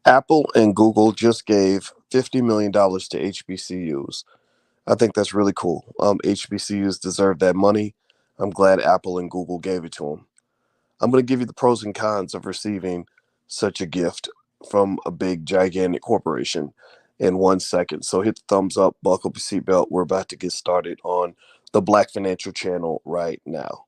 Apple and Google just gave $50 million to HBCUs. I think that's really cool. HBCUs deserve that money. I'm glad Apple and Google gave it to them. I'm going to give you the pros and cons of receiving such a gift from a big, gigantic corporation in 1 second. So hit the thumbs up, buckle up your seatbelt. We're about to get started on the Black Financial Channel right now.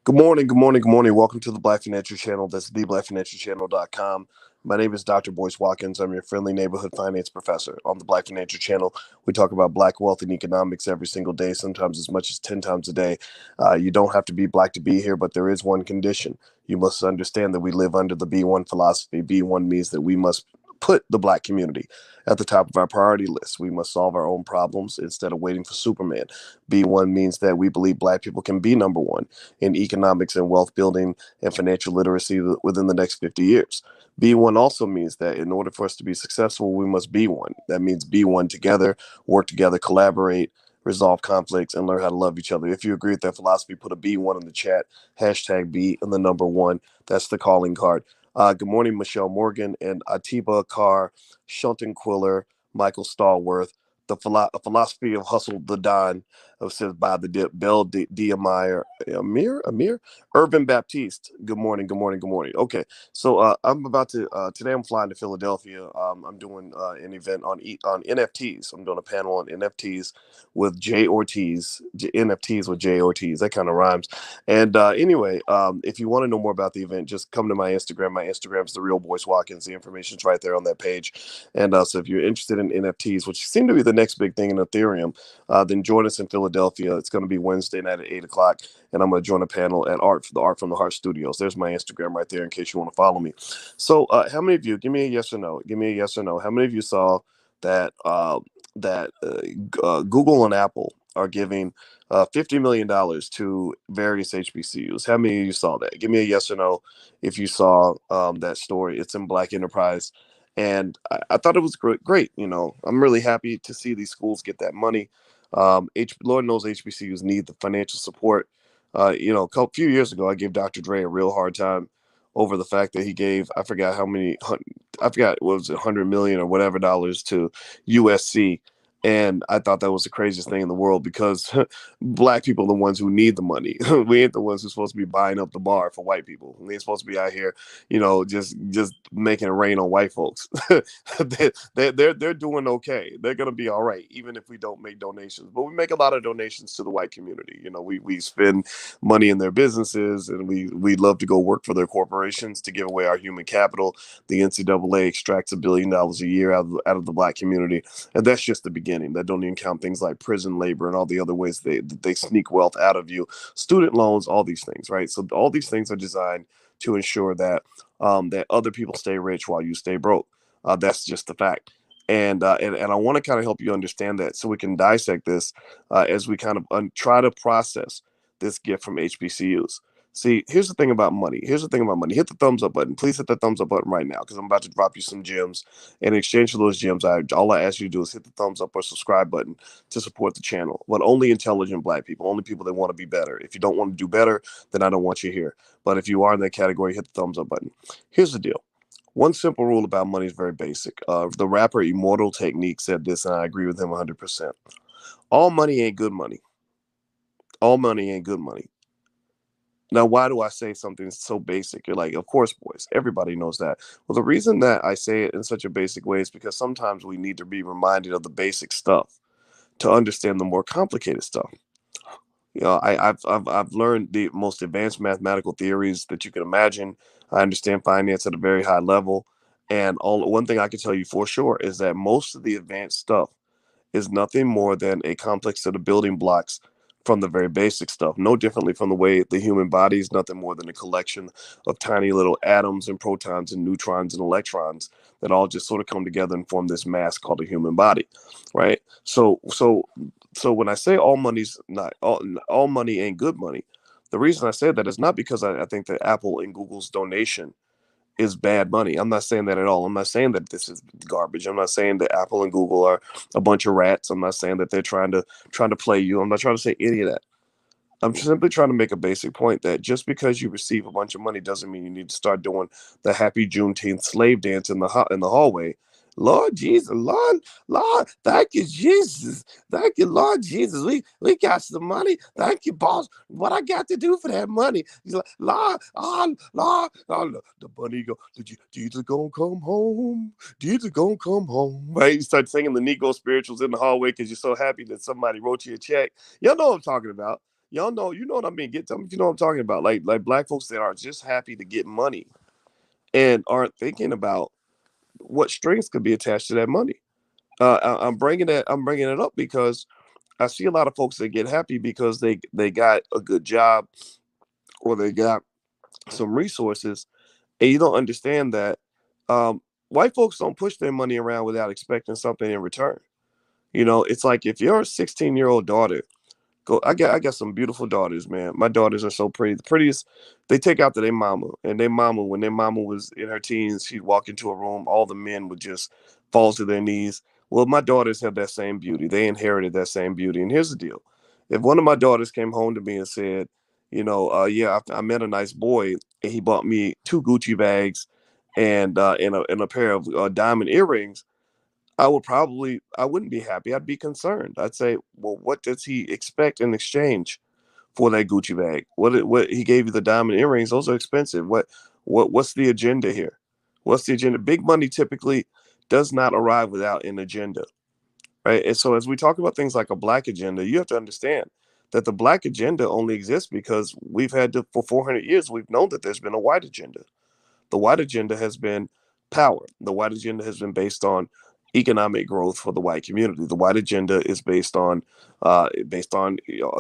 Good morning, good morning, good morning. Welcome to the Black Financial Channel. That's theblackfinancialchannel.com. My name is Dr. Boyce Watkins. I'm your friendly neighborhood finance professor. On the Black Financial Channel, we talk about Black wealth and economics every single day, sometimes as much as 10 times a day. You don't have to be Black to be here, but there is one condition. You must understand that we live under the B1 philosophy. B1 means that we must put the Black community at the top of our priority list. We must solve our own problems instead of waiting for Superman. B1 means that we believe Black people can be number one in economics and wealth building and financial literacy within the next 50 years. B1 also means that in order for us to be successful, we must be one. That means be one together, work together, collaborate, resolve conflicts, and learn how to love each other. If you agree with that philosophy, put a B1 in the chat, hashtag B and the number one. That's the calling card. Good morning, Michelle Morgan and Atiba Carr, Shunton Quiller, Michael Stallworth. The philosophy of hustle, the Don, says by the Bell Diemeyer, Amir, Urban Baptiste. Good morning, good morning, good morning. Okay, so I'm about to today. I'm flying to Philadelphia. I'm doing an event on NFTs. I'm doing a panel on NFTs with Jay Ortiz. NFTs with Jay Ortiz. That kind of rhymes. And anyway, if you want to know more about the event, just come to my Instagram. My Instagram is the real Boyce Watkins. The information's right there on that page. And so if you're interested in NFTs, which seem to be the next big thing in Ethereum, then join us in Philadelphia. It's going to be Wednesday night at 8:00, and I'm going to join a panel at the Art from the Heart Studios. There's my Instagram right there in case you want to follow me. So how many of you, give me a yes or no, give me a yes or no, how many of you saw that Google and Apple are giving $50 million to various HBCUs? How many of you saw that? Give me a yes or no if you saw that story. It's in Black Enterprise. And I thought it was great. You know, I'm really happy to see these schools get that money. Lord knows HBCUs need the financial support. A few years ago, I gave Dr. Dre a real hard time over the fact that he gave, I forgot what was it, 100 million or whatever dollars to USC. And I thought that was the craziest thing in the world because Black people are the ones who need the money. We ain't the ones who's supposed to be buying up the bar for white people. We ain't supposed to be out here, just making it rain on white folks. They're doing okay. They're gonna be all right, even if we don't make donations. But we make a lot of donations to the white community. We spend money in their businesses, and we love to go work for their corporations to give away our human capital. The NCAA extracts $1 billion a year out of the Black community, and that's just the beginning. That don't even count things like prison labor and all the other ways they sneak wealth out of you, student loans, all these things, right? So all these things are designed to ensure that that other people stay rich while you stay broke. That's just the fact. And I want to kind of help you understand that so we can dissect this as we kind of try to process this gift from HBCUs. See, here's the thing about money. Hit the thumbs up button. Please hit the thumbs up button right now because I'm about to drop you some gems. And in exchange for those gems, all I ask you to do is hit the thumbs up or subscribe button to support the channel. But only intelligent Black people, only people that want to be better. If you don't want to do better, then I don't want you here. But if you are in that category, hit the thumbs up button. Here's the deal. One simple rule about money is very basic. The rapper Immortal Technique said this, and I agree with him 100%. All money ain't good money. All money ain't good money. Now, why do I say something so basic? You're like, of course, boys. Everybody knows that. Well, the reason that I say it in such a basic way is because sometimes we need to be reminded of the basic stuff to understand the more complicated stuff. I've learned the most advanced mathematical theories that you can imagine. I understand finance at a very high level, and one thing I can tell you for sure is that most of the advanced stuff is nothing more than a complex set of building blocks from the very basic stuff. No differently from the way the human body is nothing more than a collection of tiny little atoms and protons and neutrons and electrons that all just sort of come together and form this mass called the human body, right? So when I say all money ain't good money, the reason I say that is not because I think that Apple and Google's donation is bad money. I'm not saying that at all. I'm not saying that this is garbage. I'm not saying that Apple and Google are a bunch of rats. I'm not saying that they're trying to play you. I'm not trying to say any of that. I'm simply trying to make a basic point that just because you receive a bunch of money doesn't mean you need to start doing the happy Juneteenth slave dance in the hallway. Lord Jesus, Lord, thank you, Jesus, thank you, Lord Jesus. We got some money. Thank you, boss. What I got to do for that money? He's like, Lord, the money go. Did you Jesus gonna come home? Jesus gonna come home? Right? You start singing the Negro spirituals in the hallway because you're so happy that somebody wrote you a check. Y'all know what I'm talking about. Y'all know, you know what I mean. Tell me if you know what I'm talking about. Like black folks that are just happy to get money and aren't thinking about what strings could be attached to that money. I'm bringing it up because I see a lot of folks that get happy because they got a good job or they got some resources, and you don't understand that white folks don't push their money around without expecting something in return. You know, it's like if you're a 16-year-old daughter. Go. I got some beautiful daughters, man. My daughters are so pretty. The prettiest. They take after their mama, and their mama, when their mama was in her teens, she'd walk into a room, all the men would just fall to their knees. Well, my daughters have that same beauty. They inherited that same beauty. And here's the deal: if one of my daughters came home to me and said, yeah, I met a nice boy, and he bought me two Gucci bags, and a pair of diamond earrings, I wouldn't be happy. I'd be concerned. I'd say, well, what does he expect in exchange for that Gucci bag? What he gave you the diamond earrings? Those are expensive. What's the agenda here? What's the agenda? Big money typically does not arrive without an agenda, right? And so as we talk about things like a black agenda, you have to understand that the black agenda only exists because we've had to, for 400 years, we've known that there's been a white agenda. The white agenda has been power. The white agenda has been based on economic growth for the white community. The white agenda is based on a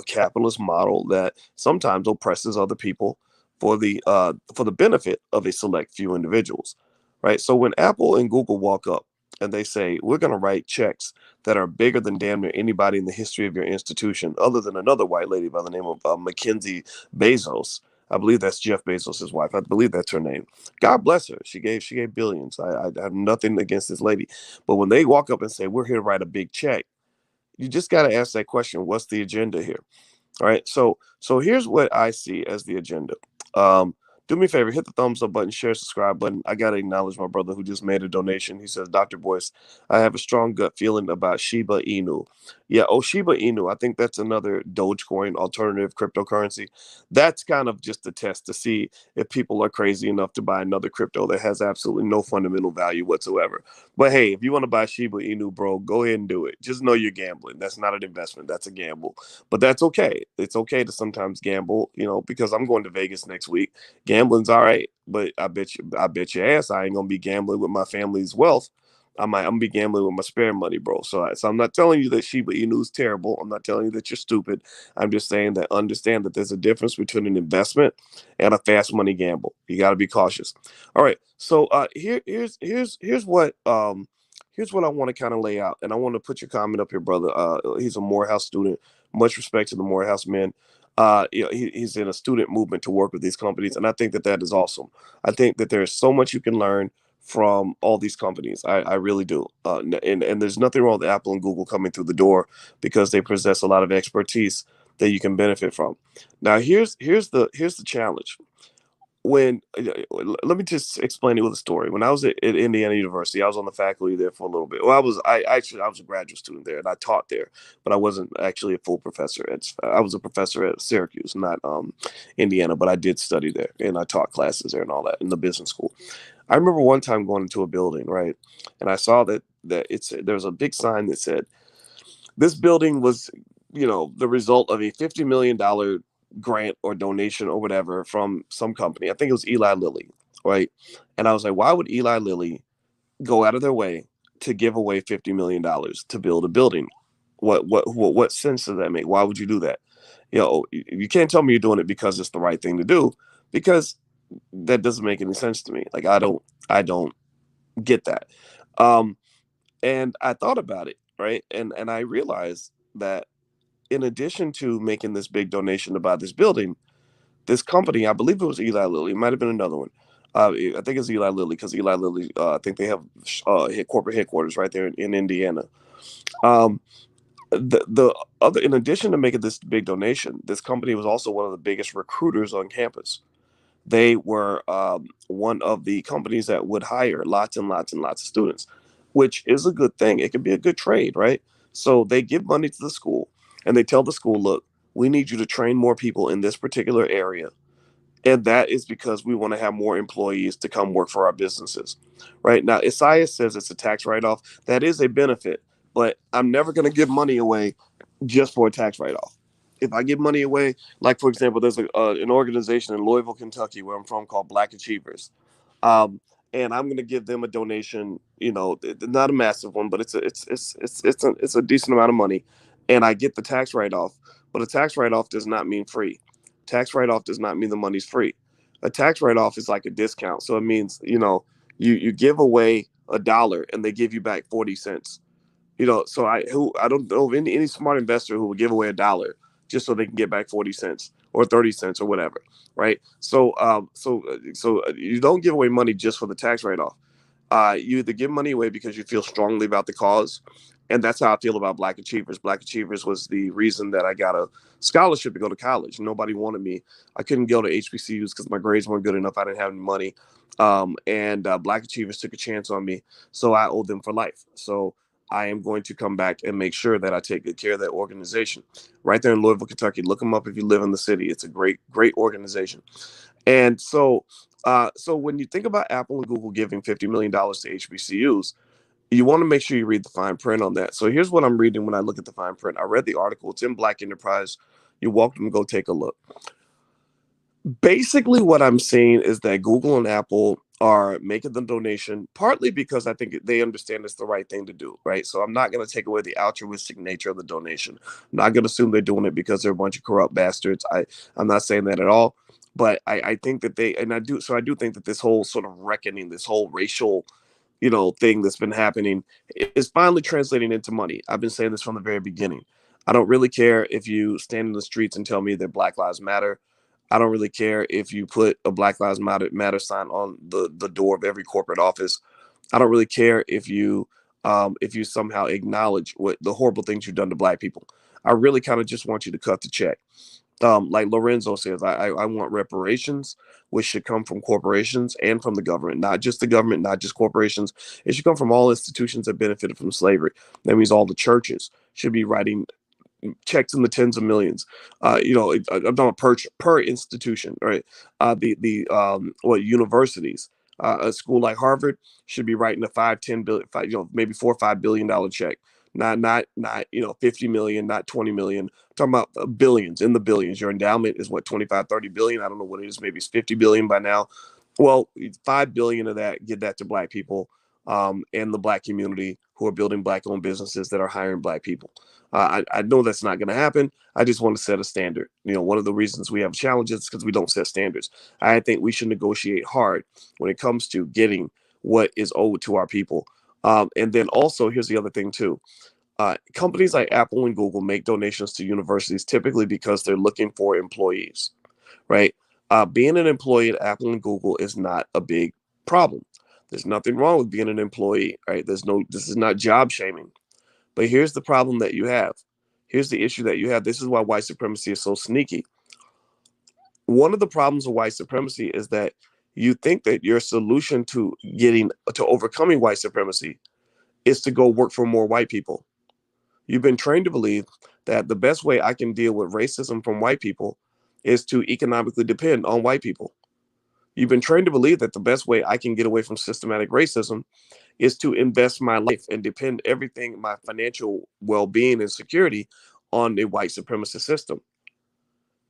capitalist model that sometimes oppresses other people for the benefit of a select few individuals. Right. So when Apple and Google walk up and they say we're going to write checks that are bigger than damn near anybody in the history of your institution, other than another white lady by the name of Mackenzie Bezos. I believe that's Jeff Bezos' wife. I believe that's her name. God bless her. She gave billions. I have nothing against this lady, but when they walk up and say we're here to write a big check, you just got to ask that question: what's the agenda here? All right. So here's what I see as the agenda. Um, do me a favor, hit the thumbs up button, share, subscribe button. I gotta acknowledge my brother who just made a donation. He says, Dr. Boyce, I have a strong gut feeling about Shiba Inu. Yeah, Shiba Inu. I think that's another Dogecoin alternative cryptocurrency. That's kind of just a test to see if people are crazy enough to buy another crypto that has absolutely no fundamental value whatsoever. But hey, if you want to buy Shiba Inu, bro, go ahead and do it. Just know you're gambling. That's not an investment. That's a gamble. But that's okay. It's okay to sometimes gamble, because I'm going to Vegas next week. Gambling's all right, but I bet your ass I ain't gonna be gambling with my family's wealth. I'm gonna be gambling with my spare money, bro. So I'm not telling you that Shiba Inu is terrible. I'm not telling you that you're stupid. I'm just saying that understand that there's a difference between an investment and a fast money gamble. You got to be cautious. All right. So here's what I want to kind of lay out, and I want to put your comment up here, brother. He's a Morehouse student. Much respect to the Morehouse men. He's in a student movement to work with these companies, and I think that that is awesome. I think that there's so much you can learn from all these companies. I really do. And there's nothing wrong with Apple and Google coming through the door because they possess a lot of expertise that you can benefit from. Now, here's the challenge. When Let me just explain it with a story. When I was at Indiana University, I was on the faculty there for a little bit. Well, I was a graduate student there, and I taught there, but I wasn't actually a full professor. I was a professor at Syracuse, not Indiana, but I did study there, and I taught classes there and all that in the business school. I remember one time going into a building, right, and I saw that there was a big sign that said this building was, the result of a $50 million grant or donation or whatever from some company. I think it was Eli Lilly, right? And I was like, why would Eli Lilly go out of their way to give away $50 million to build a building? What sense does that make? Why would you do that? You can't tell me you're doing it because it's the right thing to do, because that doesn't make any sense to me. Like I don't get that. Um, and I thought about it, right? And I realized that in addition to making this big donation to buy this building, this company, I believe it was Eli Lilly, it might have been another one. I think it's Eli Lilly because Eli Lilly, I think they have corporate headquarters right there in Indiana. Um, The other, in addition to making this big donation, this company was also one of the biggest recruiters on campus. They were one of the companies that would hire lots and lots and lots of students, which is a good thing. It can be a good trade, right? So they give money to the school and they tell the school, look, we need you to train more people in this particular area. And that is because we want to have more employees to come work for our businesses. Right now, Isaiah says it's a tax write off. That is a benefit, but I'm never going to give money away just for a tax write off. If I give money away, like for example, there's an organization in Louisville, Kentucky, where I'm from called Black Achievers. Um, and I'm going to give them a donation. You know, not a massive one, but it's a decent amount of money, and I get the tax write off. But a tax write off does not mean free. Tax write off does not mean the money's free. A tax write off is like a discount, so it means you give away $1 and they give you back 40 cents. So I don't know of any smart investor who would give away $1 just so they can get back 40 cents or 30 cents or whatever, right? So you don't give away money just for the tax write off. You either give money away because you feel strongly about the cause, and that's how I feel about Black Achievers. Black Achievers was the reason that I got a scholarship to go to college. Nobody wanted me. I couldn't go to HBCUs because my grades weren't good enough. I didn't have any money, and Black Achievers took a chance on me, so I owe them for life. So I am going to come back and make sure that I take good care of that organization. Right there in Louisville, Kentucky. Look them up if you live in the city. It's a great, great organization. And so when you think about Apple and Google giving $50 million to HBCUs, you want to make sure you read the fine print on that. So here's what I'm reading when I look at the fine print. I read the article. It's in Black Enterprise. You're welcome to go take a look. Basically, what I'm seeing is that Google and Apple are making the donation partly because I think they understand it's the right thing to do, right? So I'm not going to take away the altruistic nature of the donation. I'm not going to assume they're doing it because they're a bunch of corrupt bastards. I'm not saying that at all, but I think that they, and I do, so I do think that this whole sort of reckoning, this whole racial, thing that's been happening is finally translating into money. I've been saying this from the very beginning. I don't really care if you stand in the streets and tell me that Black Lives Matter. I don't really care if you put a Black Lives Matter sign on the door of every corporate office. I don't really care if you somehow acknowledge what the horrible things you've done to Black people. I really kind of just want you to cut the check. Like Lorenzo says, I want reparations, which should come from corporations and from the government, not just the government, not just corporations. It should come from all institutions that benefited from slavery. That means all the churches should be writing checks in the tens of millions. I'm talking per institution, right? What universities? A school like Harvard should be writing a 5, 10 billion, maybe $4 or $5 billion check. Not 50 million, not 20 million. I'm talking about billions, in the billions. Your endowment is what, 25, 30 billion. I don't know what it is. Maybe it's 50 billion by now. Well, 5 billion of that, give that to Black people, and the Black community who are building Black-owned businesses that are hiring Black people. I know that's not going to happen. I just want to set a standard. One of the reasons we have challenges is because we don't set standards. I think we should negotiate hard when it comes to getting what is owed to our people. And then also, here's the other thing too. Companies like Apple and Google make donations to universities typically because they're looking for employees, right? Being an employee at Apple and Google is not a big problem. There's nothing wrong with being an employee, right? This is not job shaming. But here's the problem that you have. Here's the issue that you have. This is why white supremacy is so sneaky. One of the problems with white supremacy is that you think that your solution to overcoming white supremacy is to go work for more white people. You've been trained to believe that the best way I can deal with racism from white people is to economically depend on white people. You've been trained to believe that the best way I can get away from systematic racism is to invest my life and depend everything, my financial well-being and security, on the white supremacist system.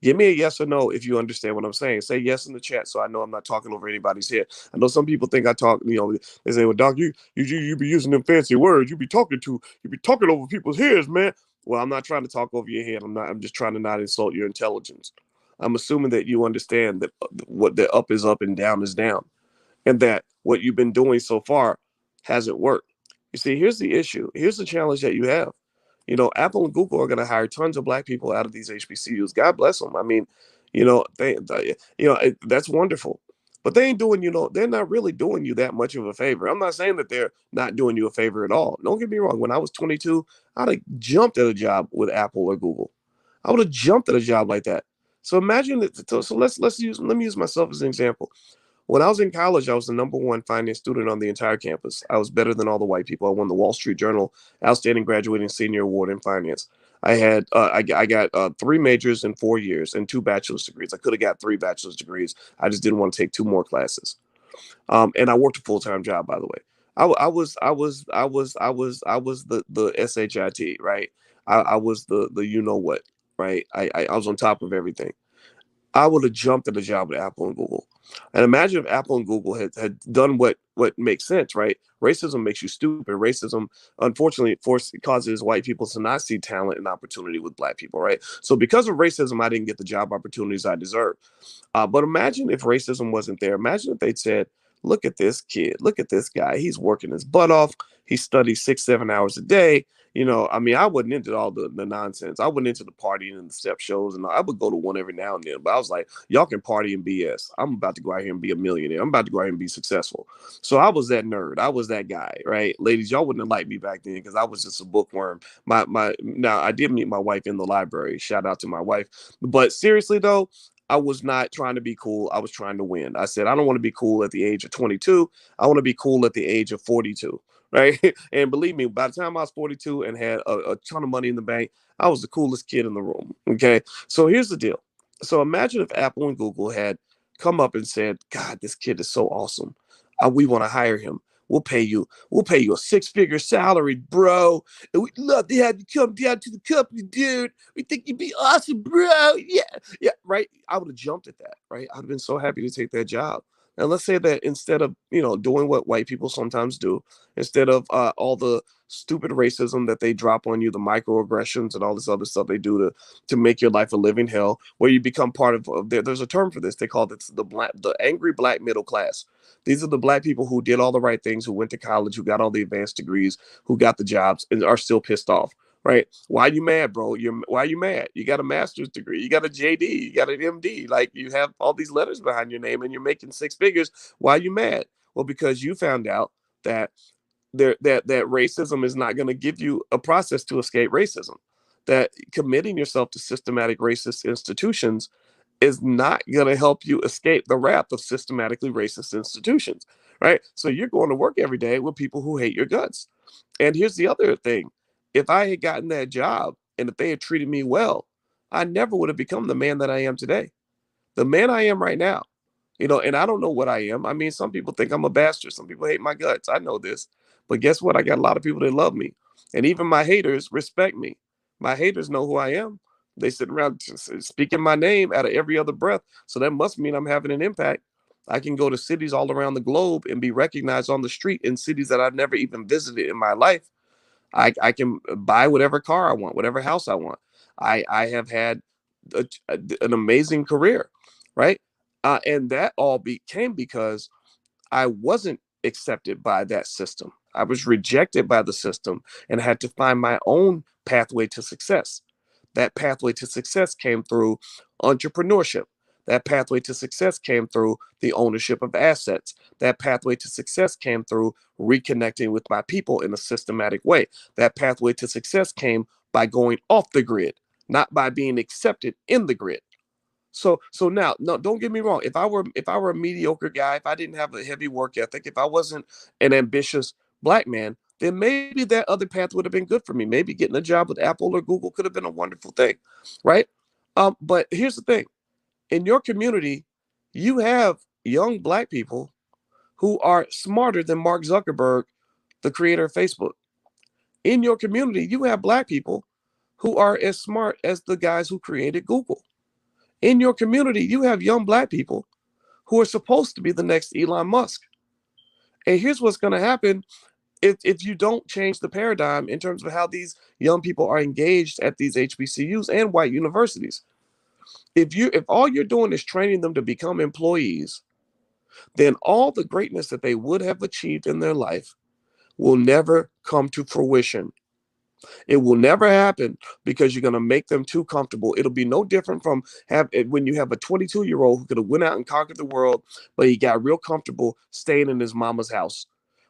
Give me a yes or no if you understand what I'm saying. Say yes in the chat so I know I'm not talking over anybody's head. I know some people think I talk, they say, well, Doc, you be using them fancy words. You be talking over people's heads, man. Well, I'm not trying to talk over your head. I'm just trying to not insult your intelligence. I'm assuming that you understand that what the up is up and down is down, and that what you've been doing so far hasn't worked. You see, here's the issue. Here's the challenge that you have. Apple and Google are going to hire tons of Black people out of these HBCUs. God bless them. I mean, that's wonderful. But they ain't doing, they're not really doing you that much of a favor. I'm not saying that they're not doing you a favor at all. Don't get me wrong. When I was 22, I'd have jumped at a job with Apple or Google. I would have jumped at a job like that. So imagine that. So let me use myself as an example. When I was in college, I was the number one finance student on the entire campus. I was better than all the white people. I won the Wall Street Journal Outstanding Graduating Senior Award in Finance. I got 3 majors in 4 years and 2 bachelor's degrees. I could have got 3 bachelor's degrees. I just didn't want to take 2 more classes. And I worked a full time job, by the way. I was the shit, right. I was the what, right. I was on top of everything. I would have jumped at a job with Apple and Google. And imagine if Apple and Google had done what makes sense, right? Racism makes you stupid. Racism, unfortunately, causes white people to not see talent and opportunity with black people, right? So because of racism, I didn't get the job opportunities I deserved. But imagine if racism wasn't there. Imagine if they'd said, look at this kid, look at this guy. He's working his butt off. He studies 6, 7 hours a day. I mean, I wasn't into all the nonsense. I wasn't into the partying and the step shows, and I would go to one every now and then. But I was like, y'all can party and BS. I'm about to go out here and be a millionaire. I'm about to go out here and be successful. So I was that nerd. I was that guy, right? Ladies, y'all wouldn't have liked me back then because I was just a bookworm. Now I did meet my wife in the library. Shout out to my wife. But seriously though, I was not trying to be cool. I was trying to win. I said, I don't want to be cool at the age of 22. I want to be cool at the age of 42. Right. And believe me, by the time I was 42 and had a ton of money in the bank, I was the coolest kid in the room. Okay. So here's the deal. So imagine if Apple and Google had come up and said, God, this kid is so awesome. We want to hire him. We'll pay you a 6-figure salary, bro. And we'd love to have you come down to the company, dude. We think you'd be awesome, bro. Yeah. Yeah. Right. I would have jumped at that. Right. I'd have been so happy to take that job. And let's say that instead of, doing what white people sometimes do, instead of all the stupid racism that they drop on you, the microaggressions and all this other stuff they do to make your life a living hell, where you become part of there's a term for this. They call it the angry black middle class. These are the black people who did all the right things, who went to college, who got all the advanced degrees, who got the jobs, and are still pissed off. Right? Why are you mad, bro? Why are you mad? You got a master's degree, you got a JD, you got an MD, like you have all these letters behind your name, and you're making 6 figures. Why are you mad? Well, because you found out that that racism is not going to give you a process to escape racism. That committing yourself to systematic racist institutions is not going to help you escape the wrath of systematically racist institutions, right? So you're going to work every day with people who hate your guts. And here's the other thing. If I had gotten that job and if they had treated me well, I never would have become the man that I am today. The man I am right now, and I don't know what I am. I mean, some people think I'm a bastard. Some people hate my guts. I know this. But guess what? I got a lot of people that love me. And even my haters respect me. My haters know who I am. They sit around speaking my name out of every other breath. So that must mean I'm having an impact. I can go to cities all around the globe and be recognized on the street in cities that I've never even visited in my life. I can buy whatever car I want, whatever house I want. I have had an amazing career, right? And that all came because I wasn't accepted by that system. I was rejected by the system and had to find my own pathway to success. That pathway to success came through entrepreneurship. That pathway to success came through the ownership of assets. That pathway to success came through reconnecting with my people in a systematic way. That pathway to success came by going off the grid, not by being accepted in the grid. So now, no, don't get me wrong. If I were a mediocre guy, if I didn't have a heavy work ethic, if I wasn't an ambitious black man, then maybe that other path would have been good for me. Maybe getting a job with Apple or Google could have been a wonderful thing, right? But here's the thing: in your community, you have young black people who are smarter than Mark Zuckerberg, the creator of Facebook. In your community, you have black people who are as smart as the guys who created Google. In your community, you have young black people who are supposed to be the next Elon Musk. And here's what's going to happen if you don't change the paradigm in terms of how these young people are engaged at these HBCUs and white universities. If all you're doing is training them to become employees, then all the greatness that they would have achieved in their life will never come to fruition. It will never happen because you're going to make them too comfortable. It'll be no different from when you have a 22-year-old who could have went out and conquered the world, but he got real comfortable staying in his mama's house.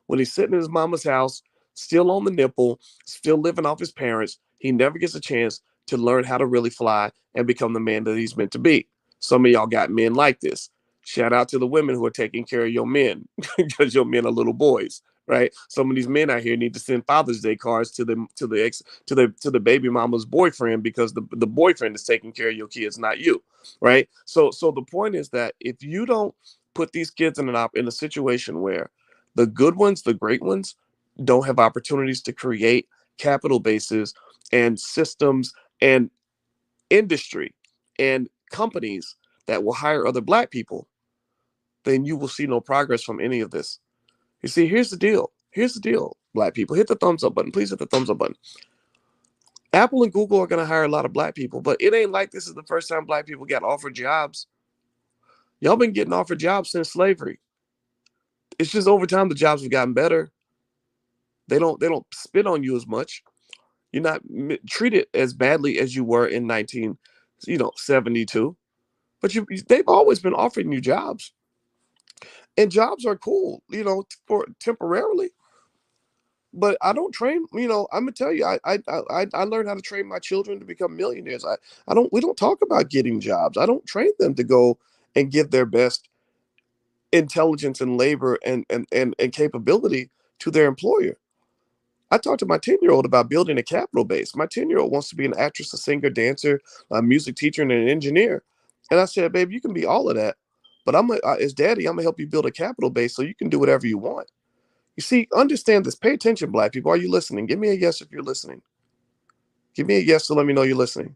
When he's sitting in his mama's house, still on the nipple, still living off his parents, he never gets a chance to learn how to really fly and become the man that he's meant to be. Some of y'all got men like this. Shout out to the women who are taking care of your men because your men are little boys, right? Some of these men out here need to send Father's Day cards to the baby mama's boyfriend because the boyfriend is taking care of your kids, not you, right? So the point is that if you don't put these kids in a situation where the good ones, the great ones, don't have opportunities to create capital bases and systems and industry and companies that will hire other black people, then you will see no progress from any of this. You see, here's the deal. Here's the deal, black people. Hit the thumbs up button. Please hit the thumbs up button. Apple and Google are going to hire a lot of black people, but it ain't like this is the first time black people got offered jobs. Y'all been getting offered jobs since slavery. It's just over time the jobs have gotten better. They don't spit on you as much. You're not treated as badly as you were in 1972. But they've always been offering you jobs. And jobs are cool, for temporarily. But I don't train, I'm gonna tell you, I learned how to train my children to become millionaires. We don't talk about getting jobs. I don't train them to go and give their best intelligence and labor and capability to their employer. I talked to my 10-year-old about building a capital base. My 10-year-old wants to be an actress, a singer, dancer, a music teacher, and an engineer. And I said, babe, you can be all of that. But as daddy, I'm going to help you build a capital base so you can do whatever you want. You see, understand this. Pay attention, black people. Are you listening? Give me a yes if you're listening. Give me a yes to let me know you're listening.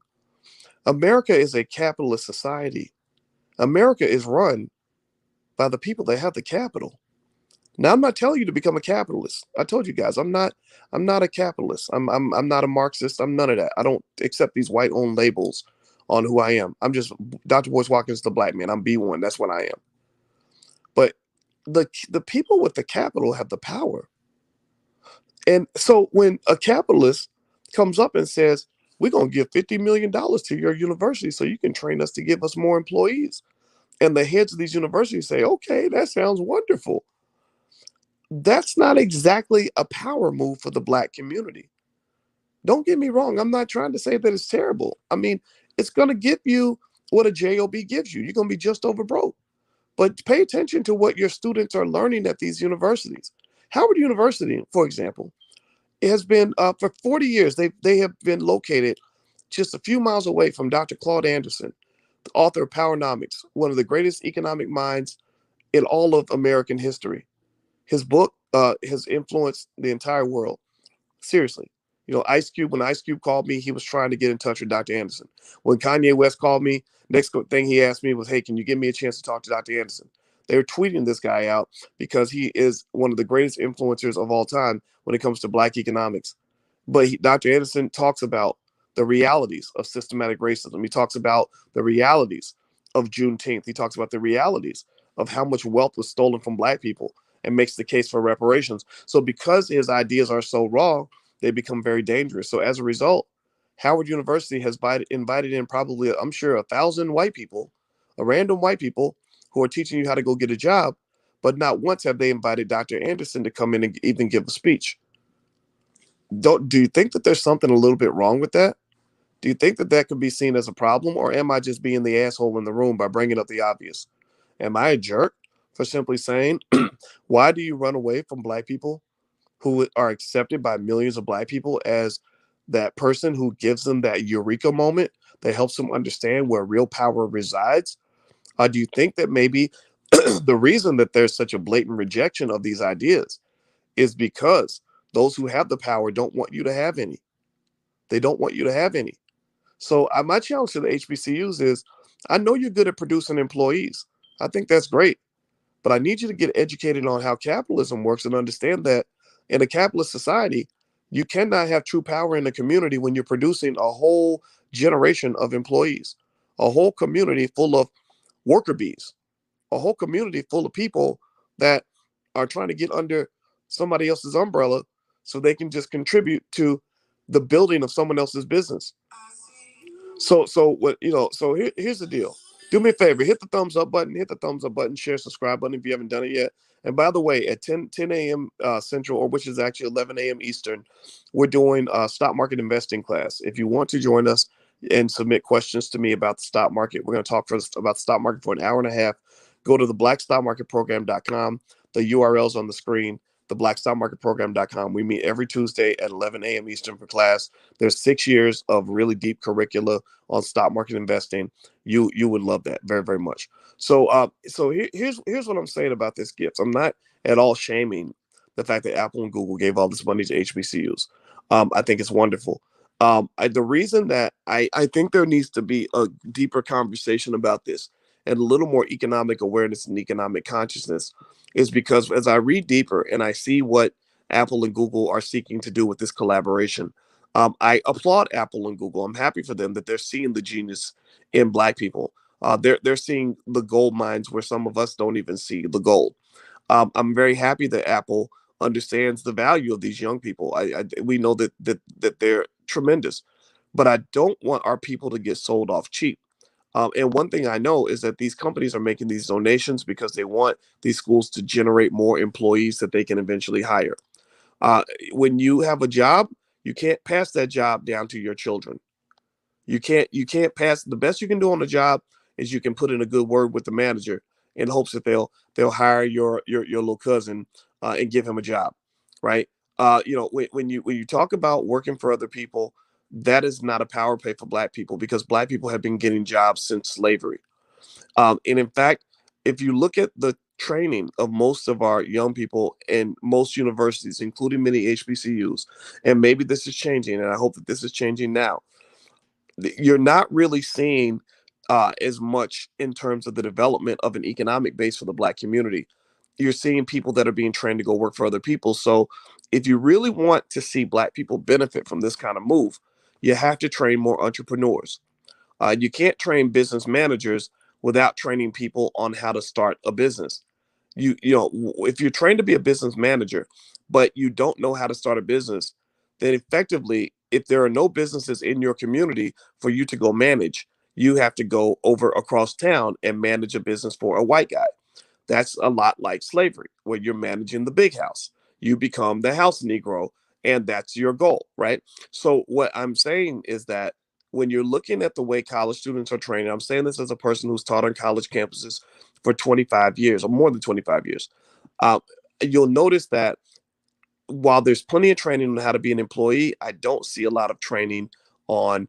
America is a capitalist society. America is run by the people that have the capital. Now, I'm not telling you to become a capitalist. I told you guys, I'm not a capitalist. I'm not a Marxist. I'm none of that. I don't accept these white-owned labels on who I am. I'm just Dr. Boyce Watkins, the black man. I'm B1. That's what I am. But the people with the capital have the power. And so when a capitalist comes up and says, we're going to give $50 million to your university so you can train us to give us more employees. And the heads of these universities say, okay, that sounds wonderful. That's not exactly a power move for the black community. Don't get me wrong. I'm not trying to say that it's terrible. I mean, it's going to give you what a job gives you. You're going to be just over broke. But pay attention to what your students are learning at these universities. Howard University, for example, it has been for 40 years. They have been located just a few miles away from Dr. Claude Anderson, the author of Powernomics, one of the greatest economic minds in all of American history. His book has influenced the entire world. Seriously. Ice Cube, when Ice Cube called me, he was trying to get in touch with Dr. Anderson. When Kanye West called me, next thing he asked me was, hey, can you give me a chance to talk to Dr. Anderson? They were tweeting this guy out because he is one of the greatest influencers of all time when it comes to black economics. But Dr. Anderson talks about the realities of systematic racism. He talks about the realities of Juneteenth. He talks about the realities of how much wealth was stolen from black people and makes the case for reparations. So because his ideas are so raw, they become very dangerous. So as a result, Howard University has invited in probably, I'm sure, 1,000 white people, random white people who are teaching you how to go get a job, but not once have they invited Dr. Anderson to come in and even give a speech. Do you think that there's something a little bit wrong with that? Do you think that that could be seen as a problem, or am I just being the asshole in the room by bringing up the obvious? Am I a jerk for simply saying, why do you run away from black people who are accepted by millions of black people as that person who gives them that eureka moment that helps them understand where real power resides? Do you think that maybe the reason that there's such a blatant rejection of these ideas is because those who have the power don't want you to have any? They don't want you to have any. So my challenge to the HBCUs is, I know you're good at producing employees. I think that's great. But I need you to get educated on how capitalism works and understand that in a capitalist society, you cannot have true power in the community when you're producing a whole generation of employees, a whole community full of worker bees, a whole community full of people that are trying to get under somebody else's umbrella so they can just contribute to the building of someone else's business. So what so here's the deal. Do me a favor, hit the thumbs up button, share, subscribe button if you haven't done it yet. And by the way, at 10 a.m. Central, or which is actually 11 a.m. Eastern, we're doing a stock market investing class. If you want to join us and submit questions to me about the stock market, we're going to talk about the stock market for an hour and a half. Go to the blackstockmarketprogram.com. The URL's on the screen, the blackstockmarketprogram.com. We meet every Tuesday at 11 a.m. Eastern for class. There's 6 years of really deep curricula on stock market investing. You would love that very, very much. Here's what I'm saying about this gift. I'm not at all shaming the fact that Apple and Google gave all this money to HBCUs. I think it's wonderful. The reason that I think there needs to be a deeper conversation about this and a little more economic awareness and economic consciousness is because as I read deeper and I see what Apple and Google are seeking to do with this collaboration, I applaud Apple and Google. I'm happy for them that they're seeing the genius in Black people. They're seeing the gold mines where some of us don't even see the gold. I'm very happy that Apple understands the value of these young people. We know that they're tremendous, but I don't want our people to get sold off cheap. And one thing I know is that these companies are making these donations because they want these schools to generate more employees that they can eventually hire. Uh, when you have a job, you can't pass that job down to your children. You can't pass. The best you can do on the job is you can put in a good word with the manager in hopes that they'll hire your little cousin and give him a job, right? When you talk about working for other people, that is not a power play for Black people because Black people have been getting jobs since slavery. And in fact, if you look at the training of most of our young people in most universities, including many HBCUs, and maybe this is changing, and I hope that this is changing now, you're not really seeing as much in terms of the development of an economic base for the Black community. You're seeing people that are being trained to go work for other people. So, if you really want to see Black people benefit from this kind of move, you have to train more entrepreneurs. You can't train business managers without training people on how to start a business. If you're trained to be a business manager, but you don't know how to start a business, then effectively, if there are no businesses in your community for you to go manage, you have to go over across town and manage a business for a white guy. That's a lot like slavery, where you're managing the big house. You become the house Negro, and that's your goal, right? So, what I'm saying is that when you're looking at the way college students are trained, I'm saying this as a person who's taught on college campuses for 25 years or more than 25 years, uh, you'll notice that while there's plenty of training on how to be an employee, I don't see a lot of training on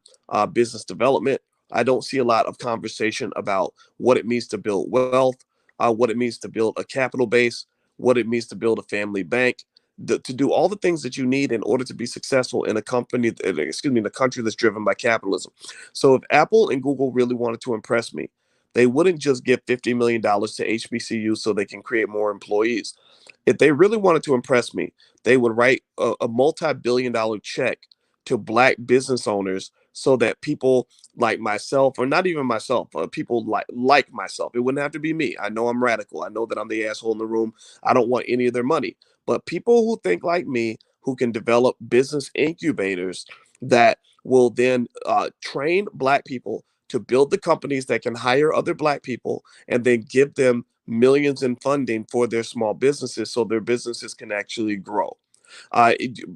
business development. I don't see a lot of conversation about what it means to build wealth, what it means to build a capital base, what it means to build a family bank, to do all the things that you need in order to be successful in a company, in a country that's driven by capitalism. So if Apple and Google really wanted to impress me, they wouldn't just give $50 million to HBCU so they can create more employees. If they really wanted to impress me, they would write a multi-billion-dollar check to Black business owners so that people like myself, or not even myself, people like myself, it wouldn't have to be me. I know I'm radical. I know that I'm the asshole in the room. I don't want any of their money. But people who think like me, who can develop business incubators that will then train Black people to build the companies that can hire other Black people and then give them millions in funding for their small businesses so their businesses can actually grow.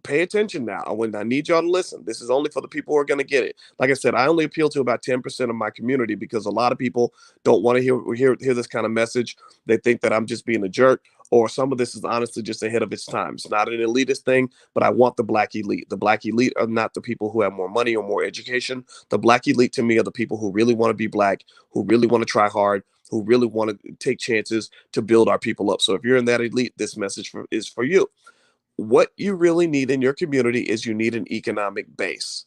Pay attention now. When I need y'all to listen, this is only for the people who are going to get it. Like I said, I only appeal to about 10% of my community because a lot of people don't want to hear this kind of message. They think that I'm just being a jerk, or some of this is honestly just ahead of its time. It's not an elitist thing, but I want the Black elite. The Black elite are not the people who have more money or more education. The Black elite to me are the people who really want to be Black, who really want to try hard, who really want to take chances to build our people up. So if you're in that elite, this message is for you. What you really need in your community is you need an economic base.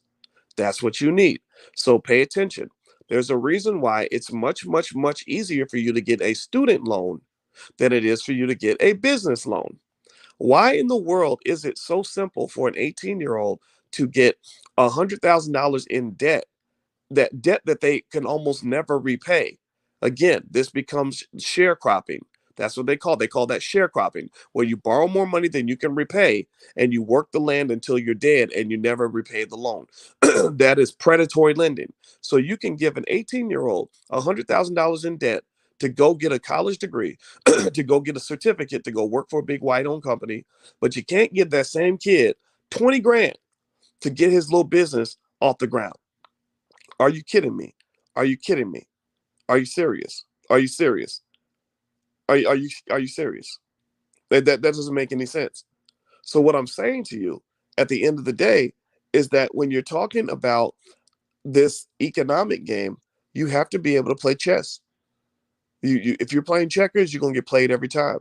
That's what you need. So pay attention. There's a reason why it's much, much, much easier for you to get a student loan than it is for you to get a business loan. Why in the world is it so simple for an 18-year-old to get $100,000 in debt, that they can almost never repay? Again, this becomes sharecropping. That's what they call that sharecropping, where you borrow more money than you can repay and you work the land until you're dead and you never repay the loan. That is predatory lending. So you can give an 18-year-old $100,000 in debt to go get a college degree, to go get a certificate, to go work for a big white-owned company, but you can't give that same kid 20 grand to get his little business off the ground. Are you kidding me? Are you kidding me? Are you serious? Are you serious? Are you serious? That doesn't make any sense. So what I'm saying to you at the end of the day is that when you're talking about this economic game, you have to be able to play chess. If you're playing checkers, you're gonna get played every time.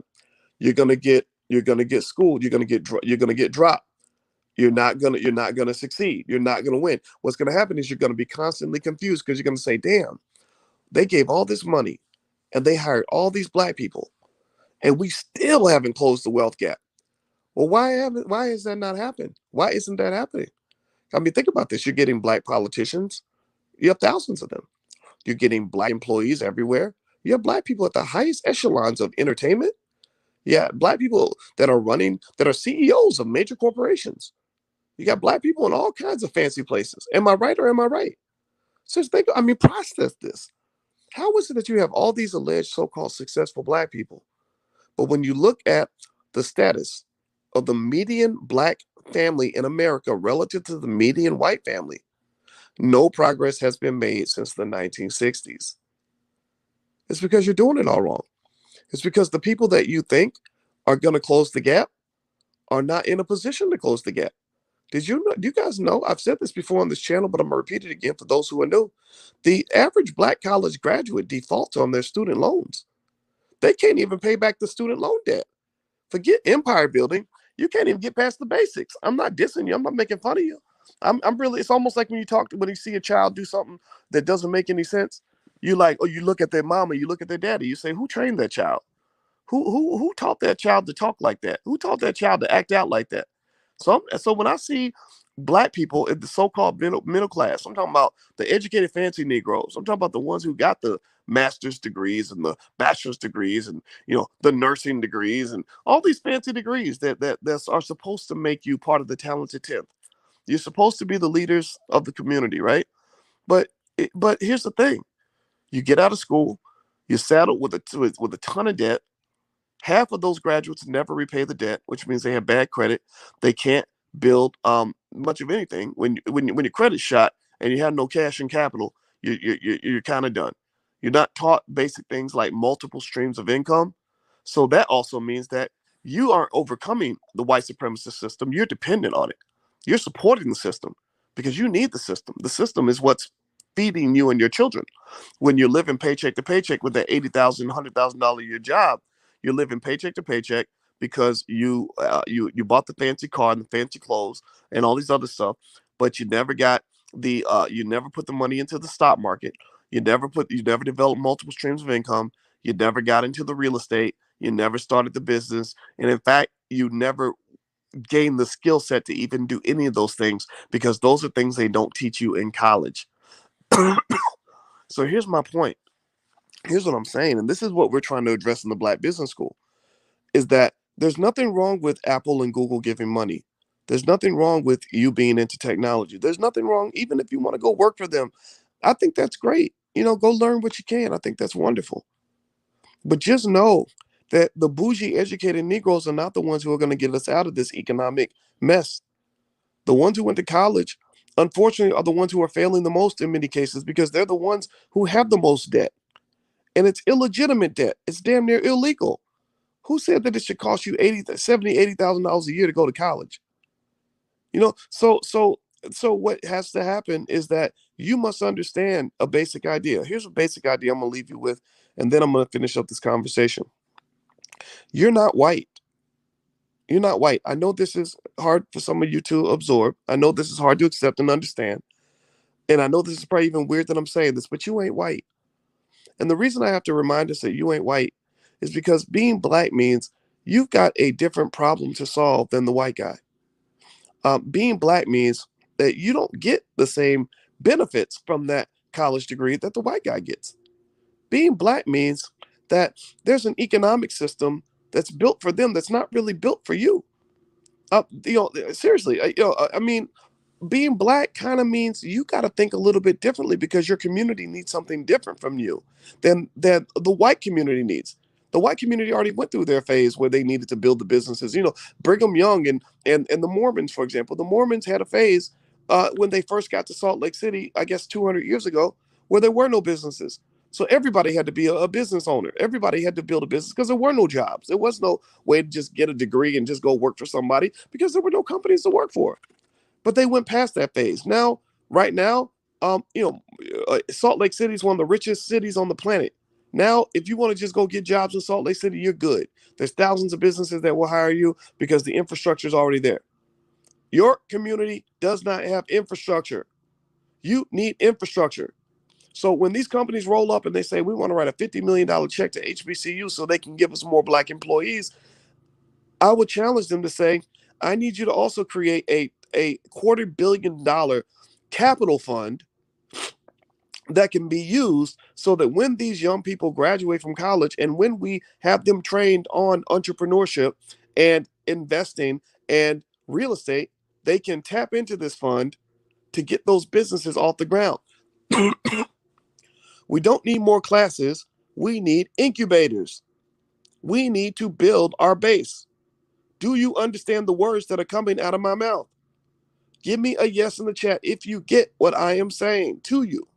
You're gonna get schooled. You're gonna get dropped. You're not gonna succeed. You're not gonna win. What's gonna happen is you're gonna be constantly confused because you're gonna say, "Damn, they gave all this money and they hired all these black people, and we still haven't closed the wealth gap." Well, why is that not happening? Why isn't that happening? I mean, think about this. You're getting black politicians. You have thousands of them. You're getting black employees everywhere. You have black people at the highest echelons of entertainment. Yeah, black people that are CEOs of major corporations. You got black people in all kinds of fancy places. Am I right or am I right? So process this. How is it that you have all these alleged so-called successful black people, but when you look at the status of the median black family in America relative to the median white family, no progress has been made since the 1960s. It's because you're doing it all wrong. It's because the people that you think are going to close the gap are not in a position to close the gap. Do you guys know? I've said this before on this channel, but I'm going to repeat it again for those who are new. The average black college graduate defaults on their student loans. They can't even pay back the student loan debt. Forget empire building. You can't even get past the basics. I'm not dissing you. I'm not making fun of you. I'm really, it's almost like when you see a child do something that doesn't make any sense, you look at their mama, you look at their daddy, you say, who trained that child? Who taught that child to talk like that? Who taught that child to act out like that? So when I see black people in the so-called middle class, I'm talking about the educated fancy Negroes. I'm talking about the ones who got the master's degrees and the bachelor's degrees and the nursing degrees and all these fancy degrees that are supposed to make you part of the talented tenth. You're supposed to be the leaders of the community, right? But here's the thing: you get out of school, you're saddled with a ton of debt. Half of those graduates never repay the debt, which means they have bad credit. They can't build much of anything. When your credit's shot and you have no cash and capital, you're kind of done. You're not taught basic things like multiple streams of income. So that also means that you aren't overcoming the white supremacist system. You're dependent on it. You're supporting the system because you need the system. The system is what's feeding you and your children. When you're living paycheck to paycheck with that $80,000, $100,000 a year job, you're living paycheck to paycheck because you bought the fancy car and the fancy clothes and all these other stuff, but you never put the money into the stock market. You never developed multiple streams of income. You never got into the real estate. You never started the business, and in fact, you never gained the skill set to even do any of those things because those are things they don't teach you in college. So here's my point. Here's what I'm saying, and this is what we're trying to address in the Black Business School, is that there's nothing wrong with Apple and Google giving money. There's nothing wrong with you being into technology. There's nothing wrong, even if you want to go work for them. I think that's great. Go learn what you can. I think that's wonderful. But just know that the bougie educated Negroes are not the ones who are going to get us out of this economic mess. The ones who went to college, unfortunately, are the ones who are failing the most in many cases because they're the ones who have the most debt. And it's illegitimate debt. It's damn near illegal. Who said that it should cost you $80,000 a year to go to college? So what has to happen is that you must understand a basic idea. Here's a basic idea I'm gonna leave you with, and then I'm gonna finish up this conversation. You're not white. You're not white. I know this is hard for some of you to absorb. I know this is hard to accept and understand. And I know this is probably even weird that I'm saying this, but you ain't white. And the reason I have to remind us that you ain't white is because being black means you've got a different problem to solve than the white guy. Being black means that you don't get the same benefits from that college degree that the white guy gets. Being black means that there's an economic system that's built for them that's not really built for you. Seriously, I mean, being black kind of means you got to think a little bit differently because your community needs something different from you than the white community needs. The white community already went through their phase where they needed to build the businesses. Brigham Young and the Mormons, for example. The Mormons had a phase when they first got to Salt Lake City, I guess 200 years ago, where there were no businesses. So everybody had to be a business owner. Everybody had to build a business because there were no jobs. There was no way to just get a degree and just go work for somebody because there were no companies to work for. But they went past that phase. Now, right now, Salt Lake City is one of the richest cities on the planet. Now, if you want to just go get jobs in Salt Lake City, you're good. There's thousands of businesses that will hire you because the infrastructure is already there. Your community does not have infrastructure. You need infrastructure. So when these companies roll up and they say, we want to write a $50 million check to HBCU so they can give us more black employees, I would challenge them to say, I need you to also create a $250 million capital fund that can be used so that when these young people graduate from college and when we have them trained on entrepreneurship and investing and real estate, they can tap into this fund to get those businesses off the ground. We don't need more classes. We need incubators. We need to build our base. Do you understand the words that are coming out of my mouth? Give me a yes in the chat if you get what I am saying to you.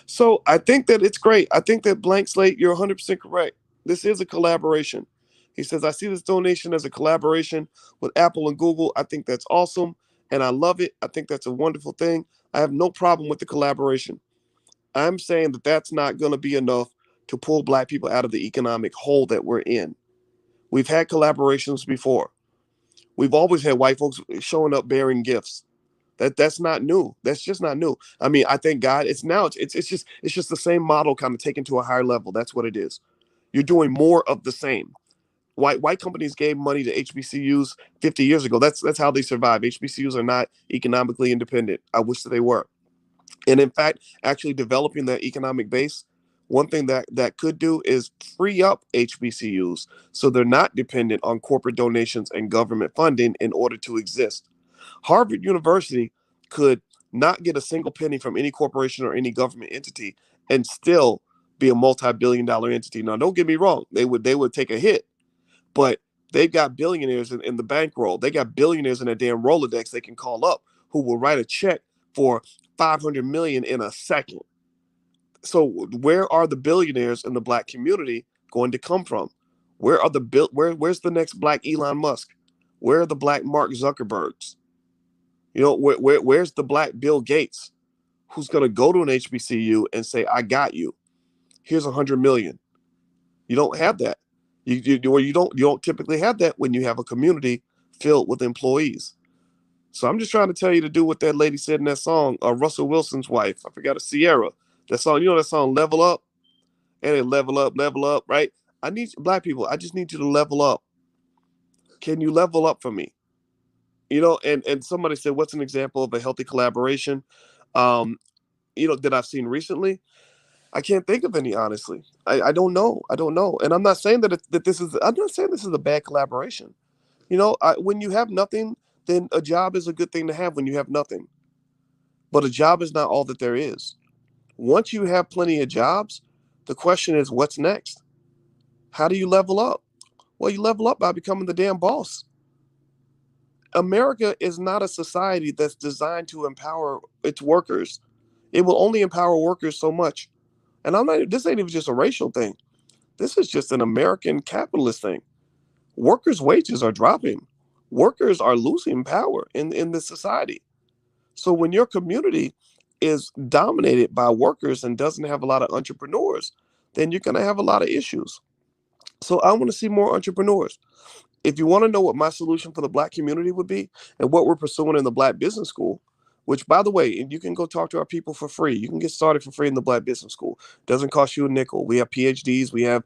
So I think that it's great. I think that Blank Slate, you're 100% correct. This is a collaboration. He says, I see this donation as a collaboration with Apple and Google. I think that's awesome. And I love it. I think that's a wonderful thing. I have no problem with the collaboration. I'm saying that that's not going to be enough to pull black people out of the economic hole that we're in. We've had collaborations before. We've always had white folks showing up bearing gifts. That's not new. That's just not new. I mean, I thank God it's just the same model kind of taken to a higher level. That's what it is. You're doing more of the same. White companies gave money to HBCUs 50 years ago. That's how they survive. HBCUs are not economically independent. I wish that they were. And in fact, actually developing that economic base, one thing that could do is free up HBCUs so they're not dependent on corporate donations and government funding in order to exist. Harvard University could not get a single penny from any corporation or any government entity and still be a multi-billion-dollar entity. Now, don't get me wrong; they would take a hit, but they've got billionaires in the bankroll. They got billionaires in their damn Rolodex they can call up who will write a check for $500 million in a second. So where are the billionaires in the black community going to come from? Where's the next black Elon Musk? Where are the black Mark Zuckerbergs? Where's the black Bill Gates who's going to go to an HBCU and say, I got you. Here's $100 million. You don't have that. You don't typically have that when you have a community filled with employees. So I'm just trying to tell you to do what that lady said in that song, Russell Wilson's wife. I forgot, Sierra. That song, that song, Level Up? And it level up, right? I need black people. I just need you to level up. Can you level up for me? And somebody said, what's an example of a healthy collaboration? That I've seen recently? I can't think of any, honestly. I don't know. And I'm not saying I'm not saying this is a bad collaboration. When you have nothing, then a job is a good thing to have when you have nothing. But a job is not all that there is. Once you have plenty of jobs, the question is, what's next? How do you level up? Well, you level up by becoming the damn boss. America is not a society that's designed to empower its workers. It will only empower workers so much. And this ain't even just a racial thing. This is just an American capitalist thing. Workers' wages are dropping. Workers are losing power in this society. So when your community is dominated by workers and doesn't have a lot of entrepreneurs, then you're going to have a lot of issues. So I want to see more entrepreneurs. If you want to know what my solution for the black community would be and what we're pursuing in the Black Business School, which, by the way, you can go talk to our people for free. You can get started for free in the Black Business School. It doesn't cost you a nickel. We have PhDs. We have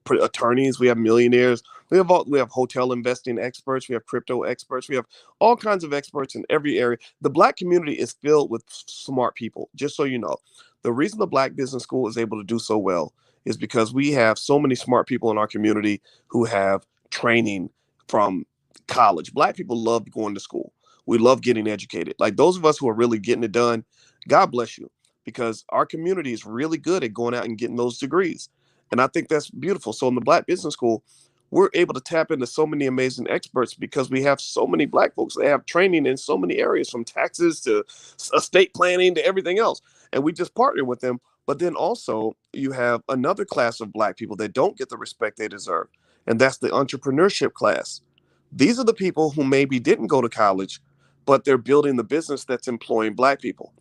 attorneys. We have millionaires. We have hotel investing experts, we have crypto experts, we have all kinds of experts in every area. The black community is filled with smart people. Just so you know, the reason the Black Business School is able to do so well is because we have so many smart people in our community who have training from college. Black people love going to school. We love getting educated. Like those of us who are really getting it done, God bless you, because our community is really good at going out and getting those degrees. And I think that's beautiful. So in the Black Business School, we're able to tap into so many amazing experts because we have so many black folks. They have training in so many areas, from taxes to estate planning to everything else. And we just partner with them. But then also you have another class of black people that don't get the respect they deserve. And that's the entrepreneurship class. These are the people who maybe didn't go to college, but they're building the business that's employing black people.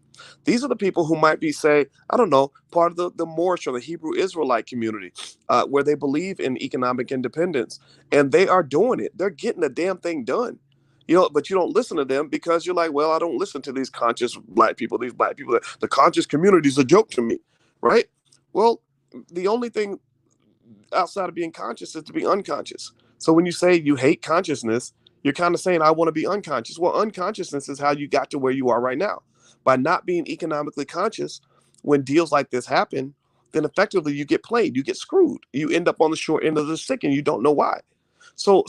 These are the people who might be, say, I don't know, part of the Moorish or the Hebrew Israelite community, where they believe in economic independence, and they are doing it. They're getting the damn thing done. But you don't listen to them because you're like, well, I don't listen to these conscious black people. These black people, the conscious community is a joke to me, right? Well, the only thing outside of being conscious is to be unconscious. So when you say you hate consciousness, you're kind of saying I want to be unconscious. Well, unconsciousness is how you got to where you are right now. By not being economically conscious, when deals like this happen, then effectively you get played, you get screwed. You end up on the short end of the stick and you don't know why. So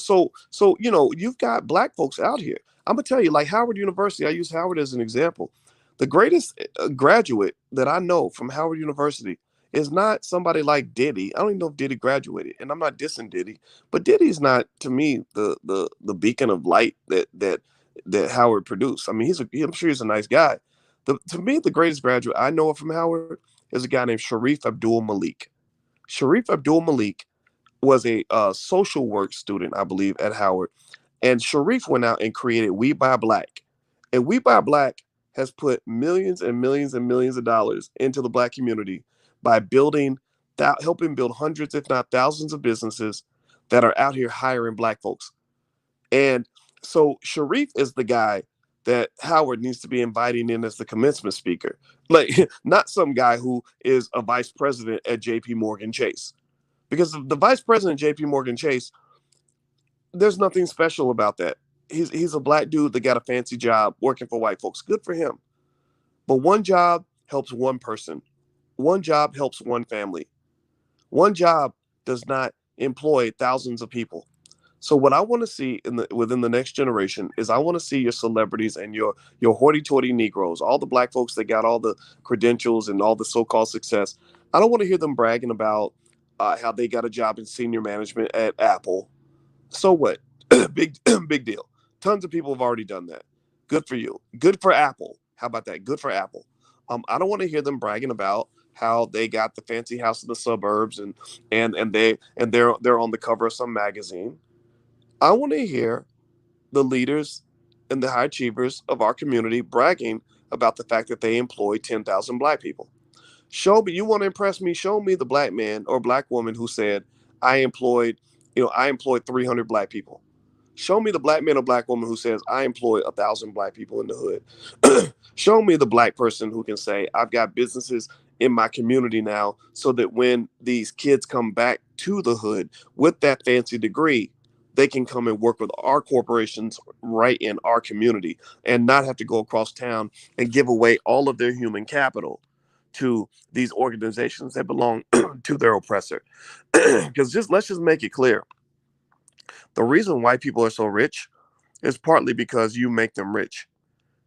you've got black folks out here. I'm gonna tell you, like Howard University, I use Howard as an example. The greatest graduate that I know from Howard University is not somebody like Diddy. I don't even know if Diddy graduated, and I'm not dissing Diddy, but Diddy's not, to me, the beacon of light that Howard produced. I mean, I'm sure he's a nice guy. To me, the greatest graduate I know from Howard is a guy named Sharif Abdul Malik. Sharif Abdul Malik was a social work student, I believe, at Howard. And Sharif went out and created We Buy Black. And We Buy Black has put millions and millions and millions of dollars into the black community by helping build hundreds, if not thousands, of businesses that are out here hiring black folks. And so Sharif is the guy that Howard needs to be inviting in as the commencement speaker. Like, not some guy who is a vice president at JP Morgan Chase. Because the vice president at JP Morgan Chase, there's nothing special about that. He's a black dude that got a fancy job working for white folks. Good for him. But one job helps one person. One job helps one family. One job does not employ thousands of people. So what I want to see within the next generation is I want to see your celebrities and your hoity-toity Negroes, all the black folks that got all the credentials and all the so-called success. I don't want to hear them bragging about how they got a job in senior management at Apple. So what? big big deal. Tons of people have already done that. Good for you. Good for Apple. How about that? Good for Apple. I don't want to hear them bragging about how they got the fancy house in the suburbs and they're on the cover of some magazine. I want to hear the leaders and the high achievers of our community bragging about the fact that they employ 10,000 black people. Show me, you want to impress me, show me the black man or black woman who said, I employed 300 black people. Show me the black man or black woman who says, I employ 1,000 black people in the hood. Show me the black person who can say, I've got businesses in my community now, so that when these kids come back to the hood with that fancy degree, they can come and work with our corporations right in our community and not have to go across town and give away all of their human capital to these organizations that belong to their oppressor. Because let's just make it clear. The reason white people are so rich is partly because you make them rich.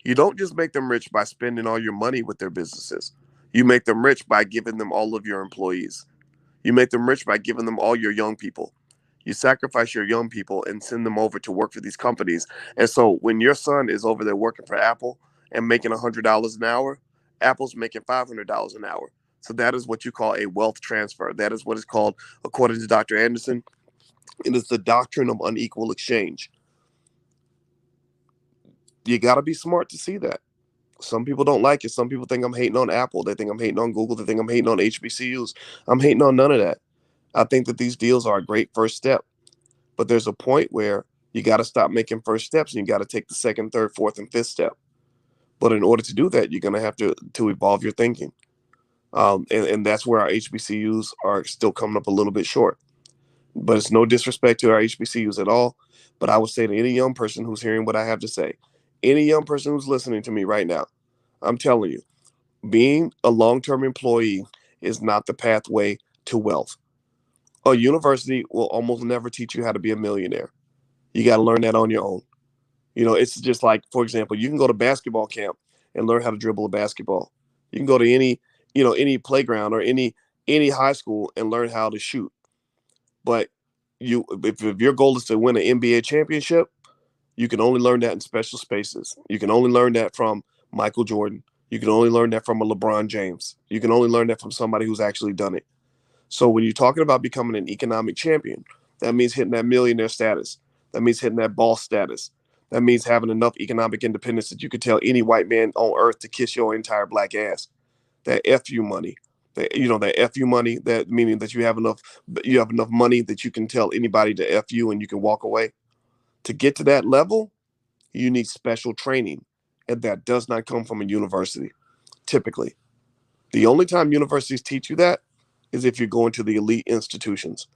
You don't just make them rich by spending all your money with their businesses. You make them rich by giving them all of your employees. You make them rich by giving them all your young people. You sacrifice your young people and send them over to work for these companies. And so when your son is over there working for Apple and making $100 an hour, Apple's making $500 an hour. So that is what you call a wealth transfer. That is what is called, according to Dr. Anderson, it is the doctrine of unequal exchange. You got to be smart to see that. Some people don't like it. Some people think I'm hating on Apple. They think I'm hating on Google. They think I'm hating on HBCUs. I'm hating on none of that. I think that these deals are a great first step. But there's a point where you got to stop making first steps and you got to take the second, third, fourth, and fifth step. But in order to do that, you're going to have to evolve your thinking. And that's where our HBCUs are still coming up a little bit short. But it's no disrespect to our HBCUs at all. But I would say to any young person who's hearing what I have to say, any young person who's listening to me right now, I'm telling you, being a long-term employee is not the pathway to wealth. A university will almost never teach you how to be a millionaire. You got to learn that on your own. It's just like, for example, you can go to basketball camp and learn how to dribble a basketball. You can go to any playground or any high school and learn how to shoot. But if your goal is to win an NBA championship, you can only learn that in special spaces. You can only learn that from Michael Jordan. You can only learn that from a LeBron James. You can only learn that from somebody who's actually done it. So when you're talking about becoming an economic champion, that means hitting that millionaire status. That means hitting that boss status. That means having enough economic independence that you could tell any white man on earth to kiss your entire black ass. That FU money. That FU money, that meaning that you have enough money that you can tell anybody to FU and you can walk away. To get to that level, you need special training. And that does not come from a university, typically. The only time universities teach you that is if you're going to the elite institutions.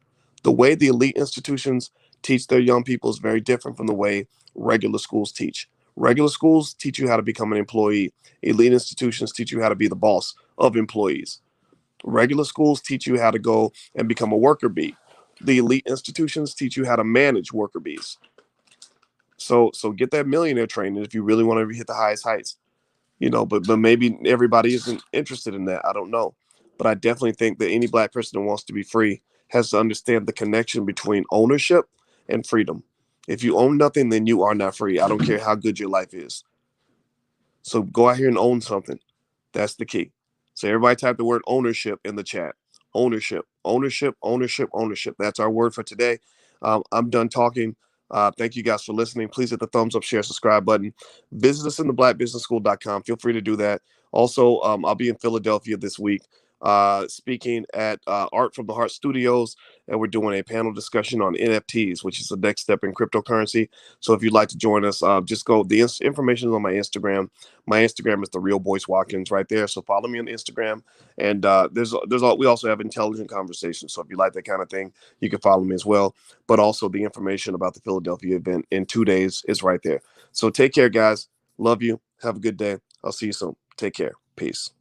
The way the elite institutions teach their young people is very different from the way regular schools teach. Regular schools teach you how to become an employee. Elite institutions teach you how to be the boss of employees. Regular schools teach you how to go and become a worker bee. The elite institutions teach you how to manage worker bees. So get that millionaire training if you really want to hit the highest heights. But maybe everybody isn't interested in that. I don't know. But I definitely think that any black person that wants to be free has to understand the connection between ownership and freedom. If you own nothing, then you are not free. I don't care how good your life is. So go out here and own something. That's the key. So everybody type the word ownership in the chat. Ownership, ownership, ownership, ownership. That's our word for today. I'm done talking. Thank you guys for listening. Please hit the thumbs up, share, subscribe button. Visit us in the blackbusinessschool.com. Feel free to do that. Also, I'll be in Philadelphia this week speaking at Art from the Heart Studios, and we're doing a panel discussion on NFTs, which is the next step in cryptocurrency. So if you'd like to join us, just go. The information is on my Instagram. My Instagram is the real Boyce Watkins right there. So follow me on Instagram. And we also have intelligent conversations. So if you like that kind of thing, you can follow me as well. But also the information about the Philadelphia event in 2 days is right there. So take care, guys. Love you. Have a good day. I'll see you soon. Take care. Peace.